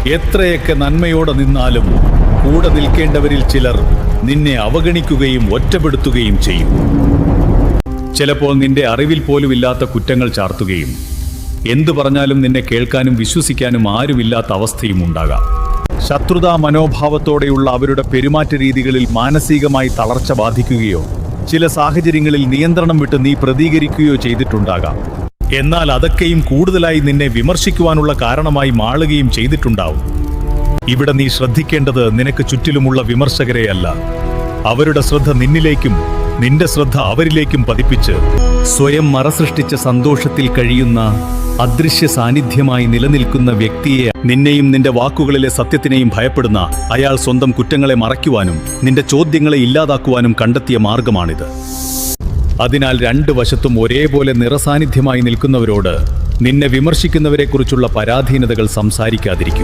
എത്രയൊക്കെ നന്മയോടെ നിന്നാലും കൂടെ നിൽക്കേണ്ടവരിൽ ചിലർ നിന്നെ അവഗണിക്കുകയും ഒറ്റപ്പെടുത്തുകയും ചെയ്യും. ചിലപ്പോൾ നിന്റെ അറിവിൽ പോലുമില്ലാത്ത കുറ്റങ്ങൾ ചാർത്തുകയും എന്തു പറഞ്ഞാലും നിന്നെ കേൾക്കാനും വിശ്വസിക്കാനും ആരുമില്ലാത്ത അവസ്ഥയും ഉണ്ടാകാം. ശത്രുതാ മനോഭാവത്തോടെയുള്ള അവരുടെ പെരുമാറ്റ രീതികളിൽ മാനസികമായി തളർച്ച ബാധിക്കുകയോ ചില സാഹചര്യങ്ങളിൽ നിയന്ത്രണം വിട്ട് നീ പ്രതികരിക്കുകയോ ചെയ്തിട്ടുണ്ടാകാം. എന്നാൽ അതൊക്കെയും കൂടുതലായി നിന്നെ വിമർശിക്കുവാനുള്ള കാരണമായി മാളുകയും ചെയ്തിട്ടുണ്ടാവും. ഇവിടെ നീ ശ്രദ്ധിക്കേണ്ടത് നിനക്ക് ചുറ്റിലുമുള്ള വിമർശകരെയല്ല, അവരുടെ ശ്രദ്ധ നിന്നിലേക്കും നിന്റെ ശ്രദ്ധ അവരിലേക്കും പതിപ്പിച്ച് സ്വയം മറസൃഷ്ടിച്ച സന്തോഷത്തിൽ കഴിയുന്ന അദൃശ്യ സാന്നിധ്യമായി നിലനിൽക്കുന്ന വ്യക്തിയെ, നിന്നെയും നിന്റെ വാക്കുകളിലെ സത്യത്തിനെയും ഭയപ്പെടുന്ന അയാൾ സ്വന്തം കുറ്റങ്ങളെ മറയ്ക്കുവാനും നിന്റെ ചോദ്യങ്ങളെ ഇല്ലാതാക്കുവാനും കണ്ടെത്തിയ മാർഗമാണിത്. അതിനാൽ രണ്ട് വശത്തും ഒരേപോലെ നിറസാന്നിധ്യമായി നിൽക്കുന്നവരോട് നിന്നെ വിമർശിക്കുന്നവരെക്കുറിച്ചുള്ള പരാധീനതകൾ സംസാരിക്കാതിരിക്കും.